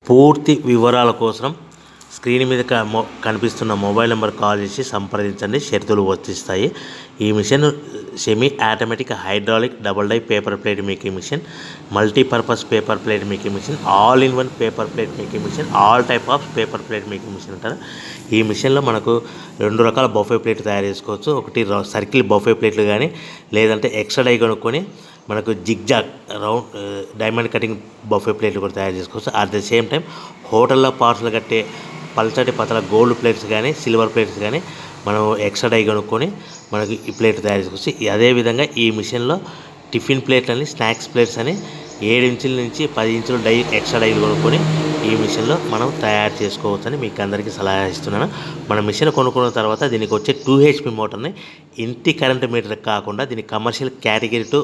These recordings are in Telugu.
పూర్తి వివరాల కోసం స్క్రీన్ మీద కనిపిస్తున్న మొబైల్ నెంబర్ కాల్ చేసి సంప్రదించండి. షరతులు వర్తిస్తాయి. ఈ machine semi automatic hydraulic double die paper plate making machine, multipurpose paper plate making machine, all in one paper plate making machine, all type of paper plate making machine అంటారు. ఈ మిషన్లో మనకు 2 రకాల బఫే ప్లేట్ తయారు చేసుకోవచ్చు. ఒకటి సర్కిల్ బఫే ప్లేట్లు కానీ, లేదంటే ఎక్స్ట్రా డై కొనుక్కొని మనకు zigzag round diamond cutting buffet ప్లేట్లు కూడా తయారు చేసుకోవచ్చు. అట్ ద సేమ్ టైం హోటల్లో పార్సల్ కట్టే పల్చటి పతల గోల్డ్ ప్లేట్స్ కానీ, సిల్వర్ ప్లేట్స్ కానీ మనం ఎక్స్ట్రా డై కొనుక్కొని మనకి ఈ ప్లేట్ తయారు చేసుకోవచ్చు. అదేవిధంగా ఈ మిషన్లో టిఫిన్ ప్లేట్లు అని, స్నాక్స్ ప్లేట్స్ అని 7 ఇంచుల నుంచి 10 ఇంచుల డై ఎక్స్ట్రా డైలు కొనుక్కొని ఈ మిషన్లో మనం తయారు చేసుకోవచ్చని మీకు అందరికీ సలహా ఇస్తున్నాను. మన మిషన్ కొనుక్కున్న తర్వాత దీనికి వచ్చే 2 HP మోటార్ని ఇంటి కరెంట్ మీటర్ కాకుండా దీనికి కమర్షియల్ కేటగిరీ 2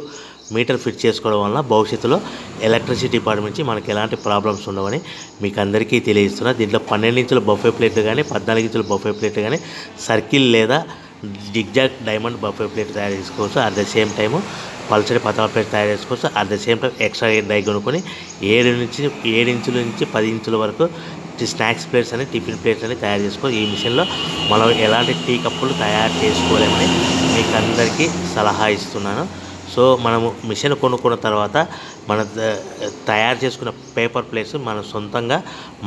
మీటర్ ఫిట్ చేసుకోవడం వల్ల భవిష్యత్తులో ఎలక్ట్రిసిటీ డిపార్ట్మెంట్ నుంచి మనకి ఎలాంటి ప్రాబ్లమ్స్ ఉండవని మీకు అందరికీ తెలియజేస్తున్నా. దీంట్లో 12 ఇంచుల బఫే ప్లేట్లు కానీ, 14 ఇంచుల బఫే ప్లేట్లు కానీ, సర్కిల్ లేదా జిగ్జాగ్ డైమండ్ బఫే ప్లేట్ తయారు చేసుకోవచ్చు. అట్ ద సేమ్ టైము పల్చడి పతల ప్లేట్ తయారు చేసుకోవచ్చు. At the same time extra die కొనుక్కొని 7 ఇంచుల నుంచి 10 ఇంచుల వరకు స్నాక్స్ ప్లేట్స్ అని, టిఫిన్ ప్లేట్స్ అని తయారు చేసుకోవచ్చు. ఈ మిషన్లో మనం ఎలాంటి టీ కప్పులు తయారు చేసుకోలేమని మీకు అందరికీ సలహా ఇస్తున్నాను. సో మనము మిషన్ కొనుక్కున్న తర్వాత మన తయారు చేసుకున్న పేపర్ ప్లేట్స్ మనం సొంతంగా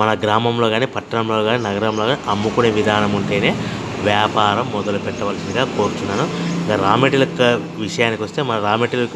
మన గ్రామంలో కానీ, పట్టణంలో కానీ, నగరంలో కానీ అమ్ముకునే విధానం ఉంటేనే వ్యాపారం మొదలు పెట్టవలసిందిగా కోరుచున్నాను. ఇక రా మెటీరియల్ విషయానికి వస్తే మన రా మెటీరియల్